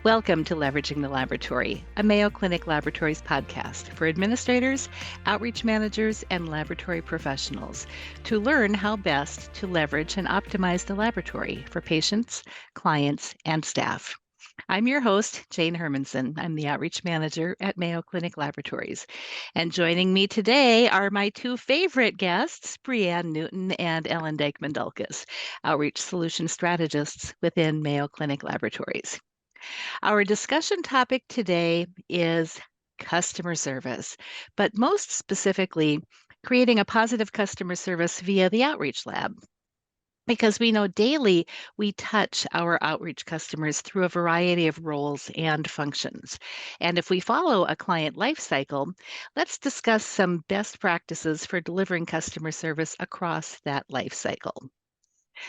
Welcome to Leveraging the Laboratory, a Mayo Clinic Laboratories podcast for administrators, outreach managers, and laboratory professionals to learn how best to leverage and optimize the laboratory for patients, clients, and staff. I'm your host, Jane Hermansen. I'm the outreach manager at Mayo Clinic Laboratories. And joining me today are my two favorite guests, Brianne Newton and Ellen Dijkman Dulkes, outreach solution strategists within Mayo Clinic Laboratories. Our discussion topic today is customer service, but most specifically, creating a positive customer service via the outreach lab. Because we know daily we touch our outreach customers through a variety of roles and functions. And if we follow a client life cycle, let's discuss some best practices for delivering customer service across that life cycle.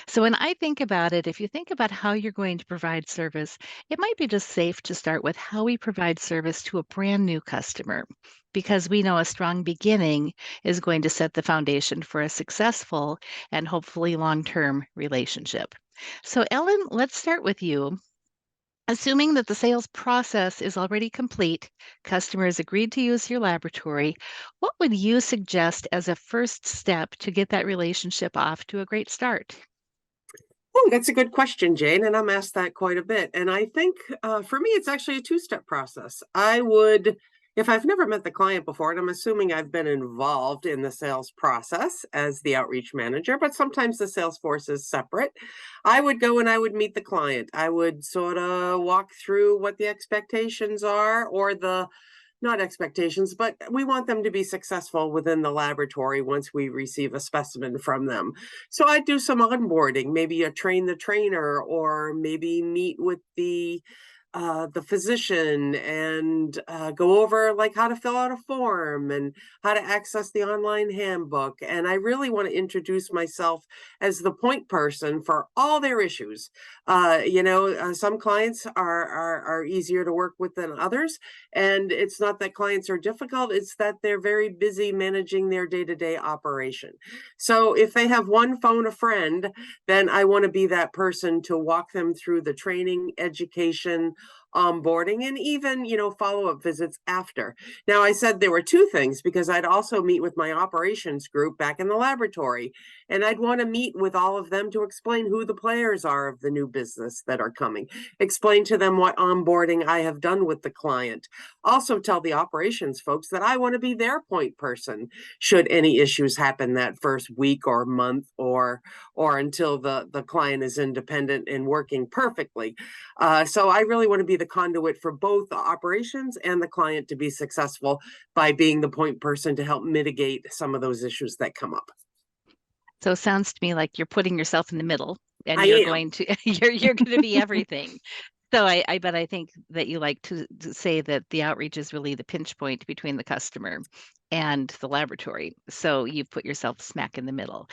So when I think about it, if you think about how you're going to provide service, it might be just safe to start with how we provide service to a brand new customer, because we know a strong beginning is going to set the foundation for a successful and hopefully long-term relationship. So Ellen, let's start with you. Assuming that the sales process is already complete, customers agreed to use your laboratory, what would you suggest as a first step to get that relationship off to a great start? Oh, that's a good question, Jane, and I'm asked that quite a bit. And I think for me, it's actually a two-step process. If I've never met the client before, and I'm assuming I've been involved in the sales process as the outreach manager, but sometimes the sales force is separate, I would go and I would meet the client. I would sort of walk through what the expectations are or the not expectations, but we want them to be successful within the laboratory once we receive a specimen from them. So I'd do some onboarding, maybe a train the trainer, or maybe meet with the physician and go over like how to fill out a form and how to access the online handbook. And I really want to introduce myself as the point person for all their issues. Some clients are easier to work with than others, and it's not that clients are difficult; it's that they're very busy managing their day-to-day operation. So if they have one phone a friend, then I want to be that person to walk them through the training, education, onboarding, and even, follow-up visits after. Now, I said there were two things because I'd also meet with my operations group back in the laboratory, and I'd want to meet with all of them to explain who the players are of the new business that are coming, explain to them what onboarding I have done with the client. Also tell the operations folks that I want to be their point person should any issues happen that first week or month or until the client is independent and working perfectly. So I really want to be the conduit for both the operations and the client to be successful by being the point person to help mitigate some of those issues that come up. So it sounds to me like you're putting yourself in the middle and I you're am. going to you're going to be everything. So I think that you like to say that the outreach is really the pinch point between the customer and the laboratory. So you've put yourself smack in the middle.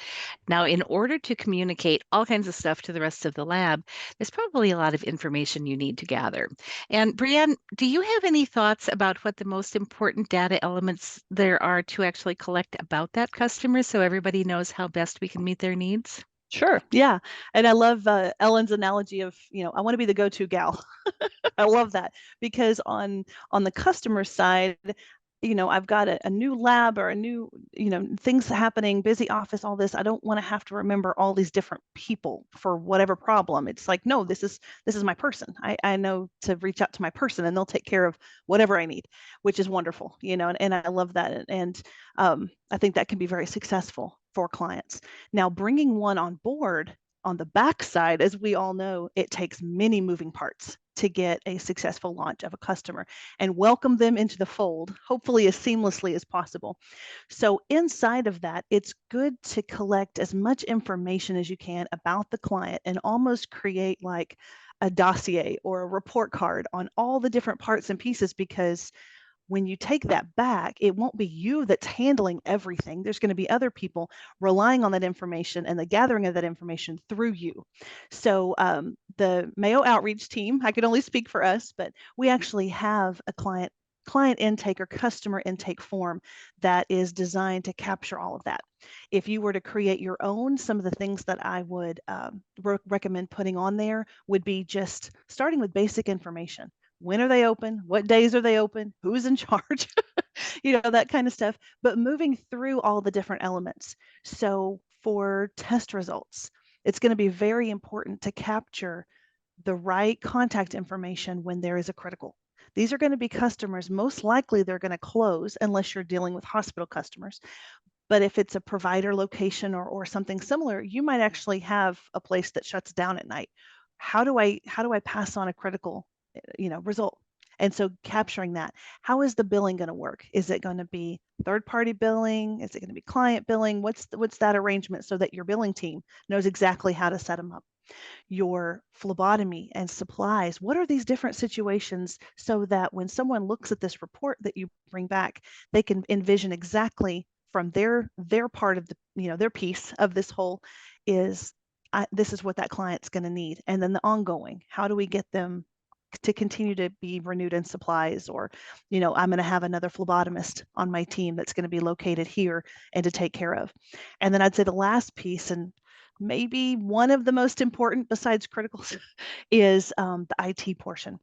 Now, in order to communicate all kinds of stuff to the rest of the lab, there's probably a lot of information you need to gather. And Brianne, do you have any thoughts about what the most important data elements there are to actually collect about that customer so everybody knows how best we can meet their needs? Sure. Yeah. And I love Ellen's analogy of, I want to be the go-to gal. I love that because on the customer side, I've got a new lab or a new, things happening, busy office, all this. I don't want to have to remember all these different people for whatever problem. It's like, no, this is my person. I know to reach out to my person and they'll take care of whatever I need, which is wonderful, and I love that. And I think that can be very successful for clients. Now, bringing one on board on the backside, as we all know, it takes many moving parts to get a successful launch of a customer and welcome them into the fold, hopefully as seamlessly as possible. So inside of that, it's good to collect as much information as you can about the client and almost create like a dossier or a report card on all the different parts and pieces, because when you take that back, it won't be you that's handling everything. There's going to be other people relying on that information and the gathering of that information through you. So the Mayo outreach team, I could only speak for us, but we actually have a client client intake or customer intake form that is designed to capture all of that. If you were to create your own, some of the things that I would recommend putting on there would be just starting with basic information. When are they open? What days are they open? Who's in charge? That kind of stuff, but moving through all the different elements. So for test results, it's going to be very important to capture the right contact information when there is a critical. These are going to be customers, most likely they're going to close unless you're dealing with hospital customers. But if it's a provider location or something similar, you might actually have a place that shuts down at night. How do I pass on a critical, result? And so capturing that, how is the billing going to work? Is it going to be third-party billing? Is it going to be client billing? What's that arrangement so that your billing team knows exactly how to set them up? Your phlebotomy and supplies. What are these different situations so that when someone looks at this report that you bring back, they can envision exactly from their part of the, their piece of this whole is this is what that client's going to need. And then the ongoing, how do we get them to continue to be renewed in supplies, or, I'm going to have another phlebotomist on my team that's going to be located here and to take care of. And then I'd say the last piece, and maybe one of the most important besides criticals, is the IT portion.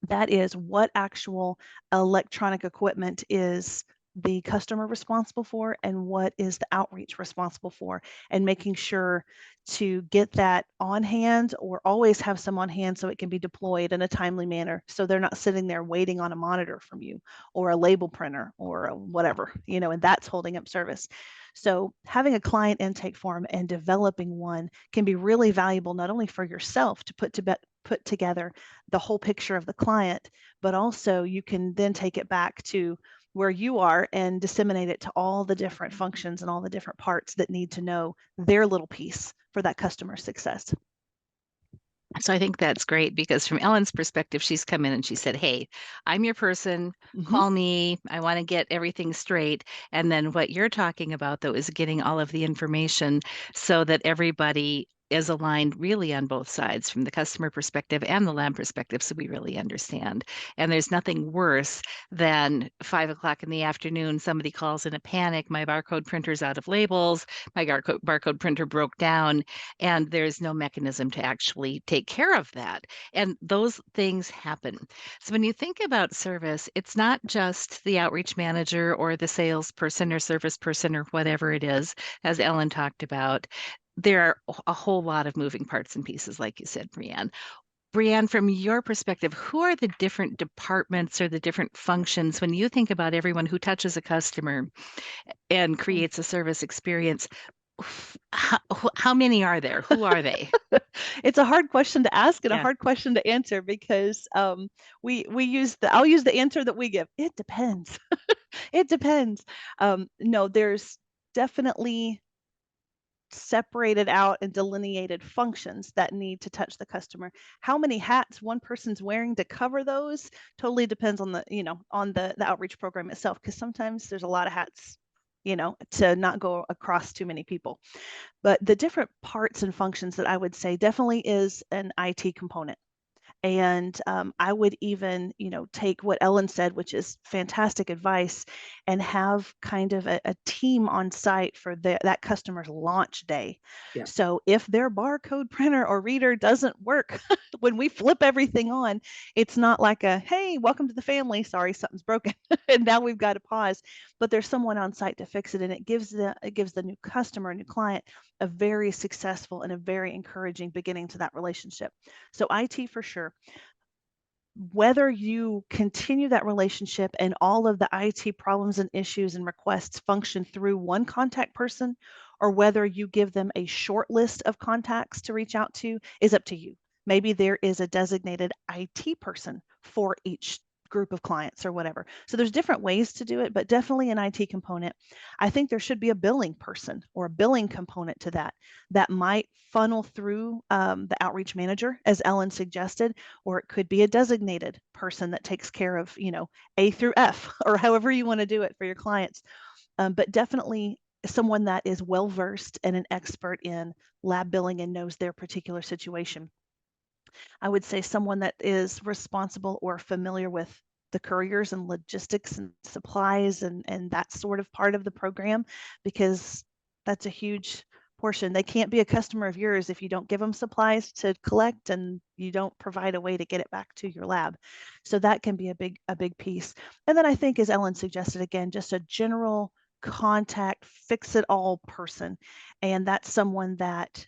That is what actual electronic equipment is the customer responsible for and what is the outreach responsible for, and making sure to get that on hand or always have some on hand so it can be deployed in a timely manner, so they're not sitting there waiting on a monitor from you or a label printer or whatever, and that's holding up service. So having a client intake form and developing one can be really valuable, not only for yourself to put together the whole picture of the client, but also you can then take it back to where you are and disseminate it to all the different functions and all the different parts that need to know their little piece for that customer success. So I think that's great, because from Ellen's perspective, she's come in and she said, hey, I'm your person, call me, I want to get everything straight. And then what you're talking about, though, is getting all of the information so that everybody is aligned really on both sides, from the customer perspective and the lab perspective, so we really understand. And there's nothing worse than 5 o'clock in the afternoon, somebody calls in a panic, my barcode printer's out of labels, my barcode printer broke down, and there's no mechanism to actually take care of that. And those things happen. So when you think about service, it's not just the outreach manager or the salesperson or service person or whatever it is, as Ellen talked about. There are a whole lot of moving parts and pieces, like you said, Brianne. Brianne, from your perspective, who are the different departments or the different functions when you think about everyone who touches a customer and creates a service experience? How many are there? Who are they? It's a hard question to ask and Yeah. a hard question to answer, because I'll use the answer that we give. It depends. It depends. No, there's definitely separated out and delineated functions that need to touch the customer. How many hats one person's wearing to cover those totally depends on the outreach program itself, because sometimes there's a lot of hats, to not go across too many people. But the different parts and functions that I would say definitely is an IT component. And I would even, take what Ellen said, which is fantastic advice, and have kind of a team on site for that customer's launch day. Yeah. So if their barcode printer or reader doesn't work, when we flip everything on, it's not like a, hey, welcome to the family, sorry, something's broken, and now we've got to pause. But there's someone on site to fix it, and it gives the new customer, new client, a very successful and a very encouraging beginning to that relationship. So IT for sure. Whether you continue that relationship and all of the IT problems and issues and requests function through one contact person, or whether you give them a short list of contacts to reach out to, is up to you. Maybe there is a designated IT person for each group of clients or whatever. So there's different ways to do it, but definitely an IT component. I think there should be a billing person or a billing component to that might funnel through the outreach manager, as Ellen suggested, or it could be a designated person that takes care of, A through F, or however you want to do it for your clients. But definitely someone that is well-versed and an expert in lab billing and knows their particular situation. I would say someone that is responsible or familiar with the couriers and logistics and supplies and that sort of part of the program, because that's a huge portion. They can't be a customer of yours if you don't give them supplies to collect and you don't provide a way to get it back to your lab. So that can be a big piece. And then I think, as Ellen suggested, again, just a general contact, fix it all person. And that's someone that,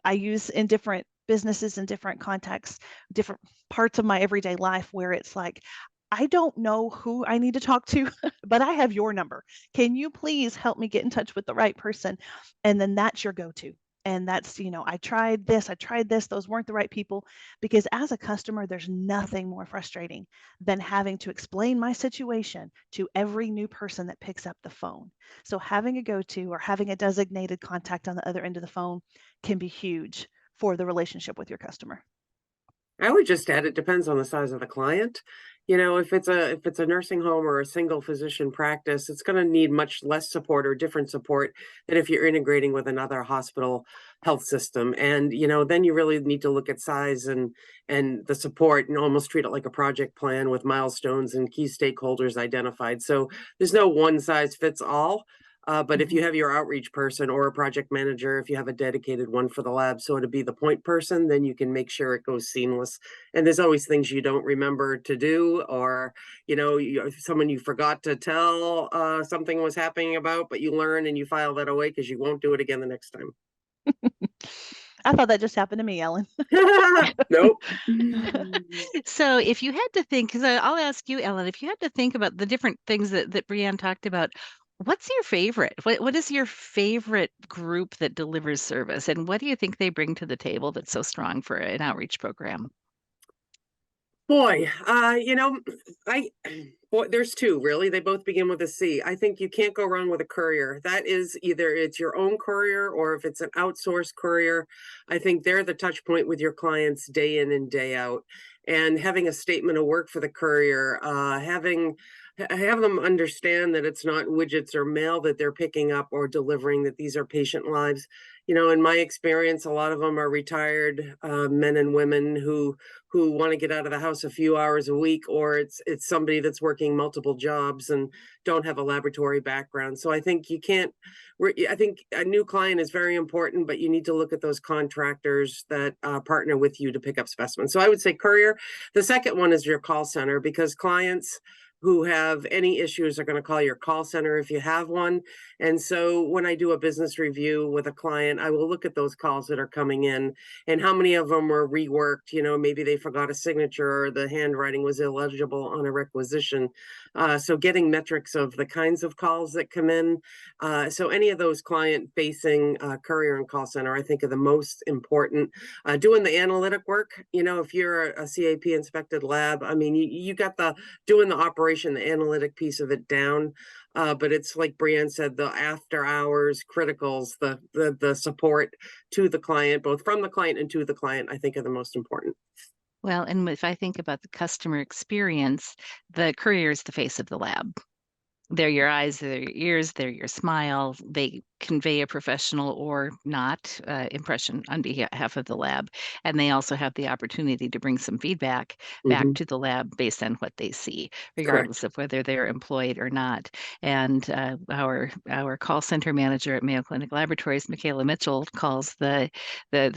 I use in different businesses and different contexts, different parts of my everyday life, where it's like, I don't know who I need to talk to, but I have your number. Can you please help me get in touch with the right person? And then that's your go-to. And that's, I tried this, those weren't the right people. Because as a customer, there's nothing more frustrating than having to explain my situation to every new person that picks up the phone. So having a go-to or having a designated contact on the other end of the phone can be huge for the relationship with your customer. I would just add, it depends on the size of the client. If it's a nursing home or a single physician practice, it's going to need much less support or different support than if you're integrating with another hospital health system. And then you really need to look at size and the support and almost treat it like a project plan with milestones and key stakeholders identified. So there's no one size fits all. But if you have your outreach person or a project manager, if you have a dedicated one for the lab, so to be the point person, then you can make sure it goes seamless. And there's always things you don't remember to do, or someone you forgot to tell something was happening about, but you learn and you file that away because you won't do it again the next time. I thought that just happened to me, Ellen. Nope. So if you had to think, because I'll ask you, Ellen, if you had to think about the different things that Brianne talked about, what's your favorite? What is your favorite group that delivers service? And what do you think they bring to the table that's so strong for an outreach program? Boy, there's two really. They both begin with a C. I think you can't go wrong with a courier. That is either it's your own courier or if it's an outsourced courier, I think they're the touch point with your clients day in and day out. And having a statement of work for the courier, have them understand that it's not widgets or mail that they're picking up or delivering, that these are patient lives. In my experience, a lot of them are retired men and women who want to get out of the house a few hours a week, or it's somebody that's working multiple jobs and don't have a laboratory background. So I think I think a new client is very important, but you need to look at those contractors that partner with you to pick up specimens. So I would say courier. The second one is your call center, because clients who have any issues are going to call your call center if you have one. And so when I do a business review with a client, I will look at those calls that are coming in and how many of them were reworked. Maybe they forgot a signature or the handwriting was illegible on a requisition. So getting metrics of the kinds of calls that come in. So any of those client-facing courier and call center, I think, are the most important. Doing the analytic work, if you're a CAP inspected lab, I mean, you got doing the operation, the analytic piece of it down. But it's like Brianne said, the after hours criticals, the support to the client, both from the client and to the client, I think are the most important. Well, and if I think about the customer experience, the courier is the face of the lab. They're your eyes, they're your ears, they're your smile. They convey a professional or not impression on behalf of the lab. And they also have the opportunity to bring some feedback back to the lab based on what they see, regardless Correct. of whether they're employed or not. And our call center manager at Mayo Clinic Laboratories, Michaela Mitchell, calls the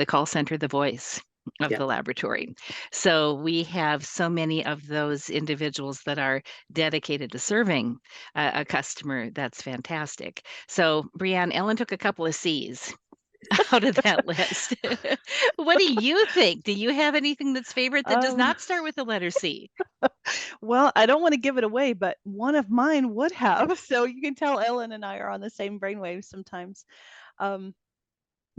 call center the voice of the laboratory. So we have so many of those individuals that are dedicated to serving a customer. That's fantastic. So Brianne, Ellen took a couple of C's out of that list. What do you think? Do you have anything that's favorite that does not start with the letter C? Well, I don't want to give it away, but one of mine would have. So you can tell Ellen and I are on the same brainwaves sometimes.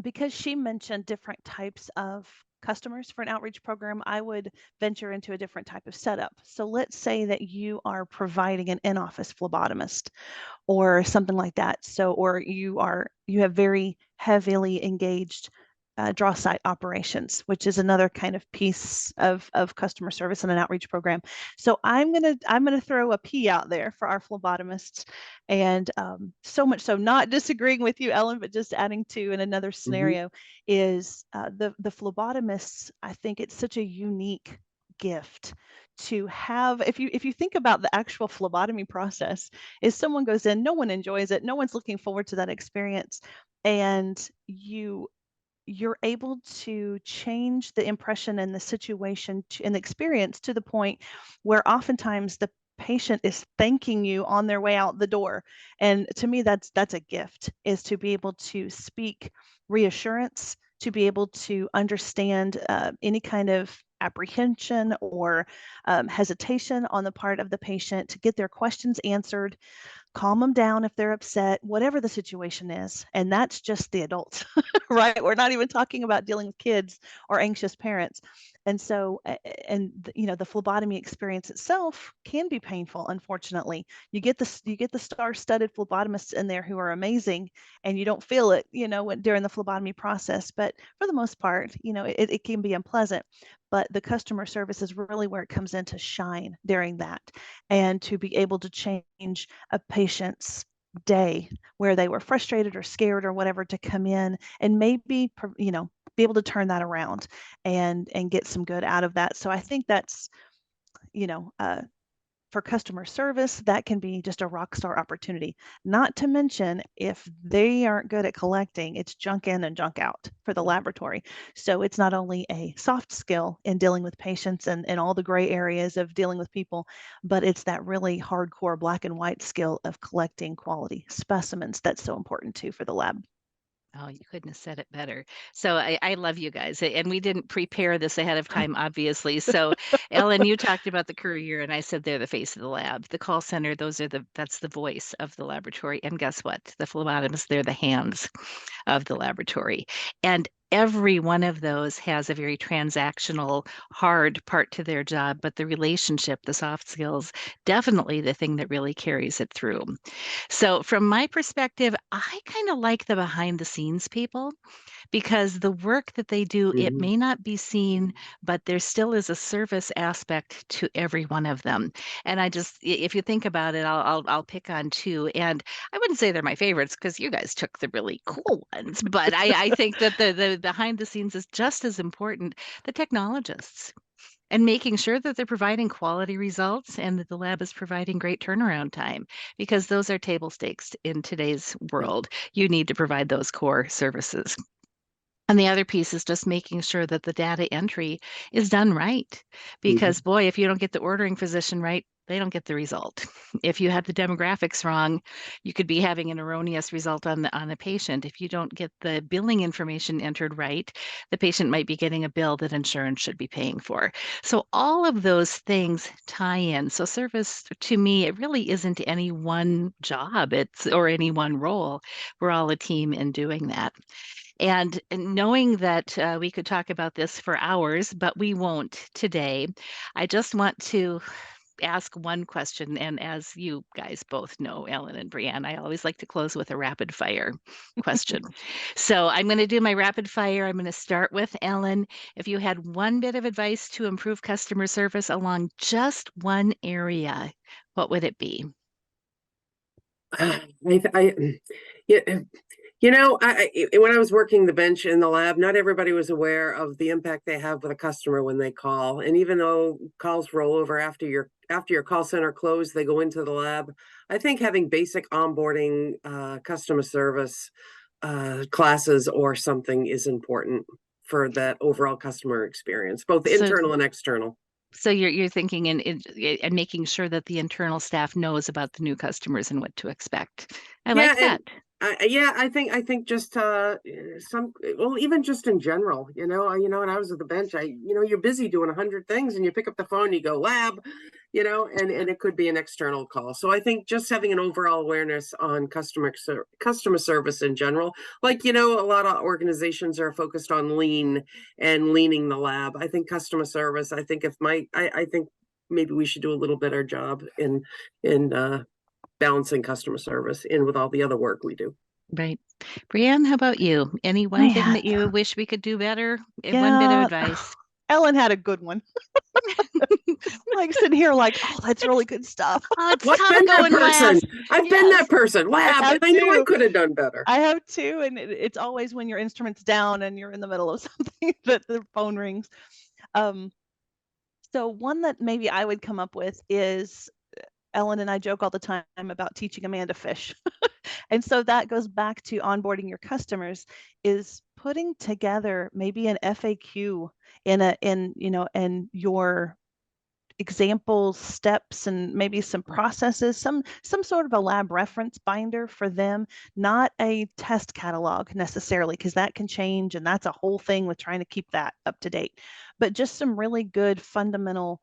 Because she mentioned different types of customers for an outreach program, I would venture into a different type of setup. So let's say that you are providing an in-office phlebotomist or something like that. So, or you have very heavily engaged draw site operations, which is another kind of piece of customer service in an outreach program. So I'm gonna throw a P out there for our phlebotomists, and so much so, not disagreeing with you, Ellen, but just adding to in another scenario is the phlebotomists. I think it's such a unique gift to have. If you think about the actual phlebotomy process, is someone goes in, no one enjoys it, no one's looking forward to that experience, and you're able to change the impression and the situation and the experience to the point where oftentimes the patient is thanking you on their way out the door. And to me, that's a gift, is to be able to speak reassurance, to be able to understand any kind of apprehension or hesitation on the part of the patient, to get their questions answered, calm them down if they're upset, whatever the situation is. And that's just the adults, right? We're not even talking about dealing with kids or anxious parents. And so, the phlebotomy experience itself can be painful, unfortunately. You get the star-studded phlebotomists in there who are amazing, and you don't feel it, during the phlebotomy process. But for the most part, it can be unpleasant. But the customer service is really where it comes in to shine during that, and to be able to change a patient's day where they were frustrated or scared or whatever, to come in and maybe, be able to turn that around and get some good out of that. So I think that's, for customer service, that can be just a rock star opportunity. Not to mention, if they aren't good at collecting, it's junk in and junk out for the laboratory. So it's not only a soft skill in dealing with patients and all the gray areas of dealing with people, but it's that really hardcore black and white skill of collecting quality specimens that's so important too for the lab. Oh, you couldn't have said it better. So I love you guys. And we didn't prepare this ahead of time, obviously. So Ellen, you talked about the courier, and I said they're the face of the lab. The call center, that's the voice of the laboratory. And guess what? The phlebotomists, they're the hands of the laboratory. And every one of those has a very transactional, hard part to their job, but the relationship, the soft skills, definitely the thing that really carries it through. So, from my perspective, I kind of like the behind the scenes people, because the work that they do, it may not be seen, but there still is a service aspect to every one of them. And if you think about it, I'll pick on two, and I wouldn't say they're my favorites because you guys took the really cool ones, but I think that the behind the scenes is just as important. The technologists, and making sure that they're providing quality results and that the lab is providing great turnaround time, because those are table stakes in today's world. You need to provide those core services. And the other piece is just making sure that the data entry is done right. Because, boy, if you don't get the ordering physician right, they don't get the result. If you have the demographics wrong, you could be having an erroneous result on the patient. If you don't get the billing information entered right, the patient might be getting a bill that insurance should be paying for. So all of those things tie in. So service, to me, it really isn't any one job, or any one role. We're all a team in doing that. And knowing that we could talk about this for hours, but we won't today, I just want to ask one question. And as you guys both know, Ellen and Brianne, I always like to close with a rapid fire question. So I'm going to do my rapid fire. I'm going to start with Ellen. If you had one bit of advice to improve customer service along just one area, what would it be? When I was working the bench in the lab, not everybody was aware of the impact they have with a customer when they call. And even though calls roll over after your call center closed, they go into the lab. I think having basic onboarding, customer service classes or something is important for that overall customer experience, both internal and external. So you're thinking and making sure that the internal staff knows about the new customers and what to expect. I like that. I think just even just in general, when I was at the bench, you're busy doing 100 things, and you pick up the phone, you go lab, and it could be an external call. So I think just having an overall awareness on customer service in general, like, a lot of organizations are focused on lean and leaning the lab. I think customer service, I think maybe we should do a little better job in balancing customer in with all the other work we do. Right. Brianne, how about you? Any one thing that you wish we could do better? One bit of advice. Ellen had a good one. Like sitting here like, oh, that's really good stuff. I've been that person. Lab. I know I could have done better. I have too. And it's always when your instrument's down and you're in the middle of something that the phone rings. So one that maybe I would come up with is, Ellen and I joke all the time about teaching Amanda fish. And so that goes back to onboarding your customers, is putting together maybe an FAQ in your examples, steps, and maybe some processes, some sort of a lab reference binder for them, not a test catalog necessarily, because that can change and that's a whole thing with trying to keep that up to date, but just some really good fundamental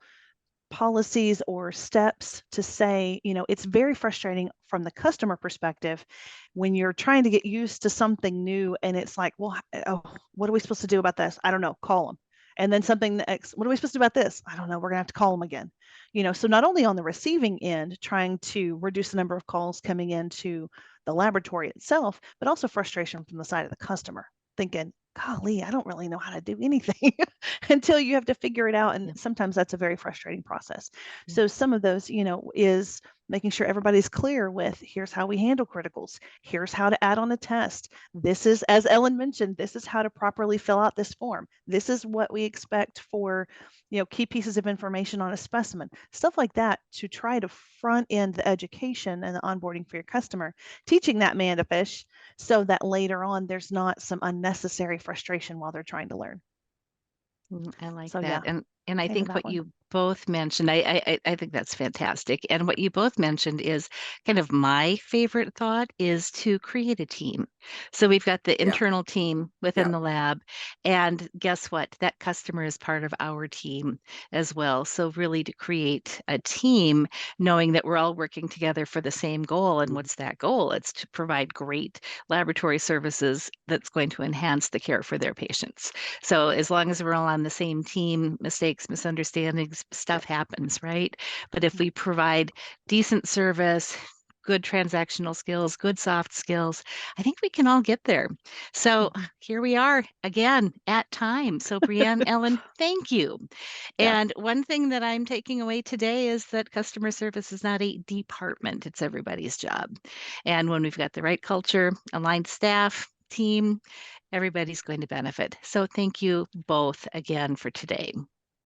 policies or steps to say, it's very frustrating from the customer perspective when you're trying to get used to something new and it's like, well, oh, what are we supposed to do about this? I don't know, call them. And then something next, what are we supposed to do about this? I don't know, we're gonna have to call them again. So not only on the receiving end, trying to reduce the number of calls coming into the laboratory itself, but also frustration from the side of the customer, thinking, golly, I don't really know how to do anything until you have to figure it out. And sometimes that's a very frustrating process. So some of those, is making sure everybody's clear with, here's how we handle criticals. Here's how to add on a test. This is, as Ellen mentioned, this is how to properly fill out this form. This is what we expect for, key pieces of information on a specimen, stuff like that, to try to front end the education and the onboarding for your customer, teaching that man to fish so that later on there's not some unnecessary frustration while they're trying to learn. I like So, that. yeah, And I think what you both mentioned, I think that's fantastic. And what you both mentioned is kind of my favorite thought, is to create a team. So we've got the internal team within the lab, and guess what? That customer is part of our team as well. So really to create a team, knowing that we're all working together for the same goal. And what's that goal? It's to provide great laboratory services that's going to enhance the care for their patients. So as long as we're all on the same team, mistakes, misunderstandings, stuff happens, right? But if we provide decent service, good transactional skills, good soft skills, I think we can all get there. So here we are again at time. So Brianne, Ellen, thank you. And one thing that I'm taking away today is that customer service is not a department, it's everybody's job. And when we've got the right culture, aligned staff, team, everybody's going to benefit. So thank you both again for today.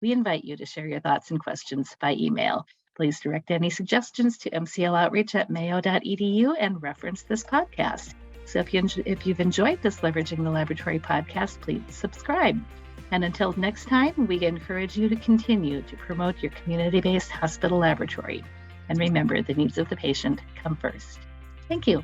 We invite you to share your thoughts and questions by email. Please direct any suggestions to mcloutreach@mayo.edu and reference this podcast. So if you've enjoyed this Leveraging the Laboratory podcast, please subscribe. And until next time, we encourage you to continue to promote your community-based hospital laboratory. And remember, the needs of the patient come first. Thank you.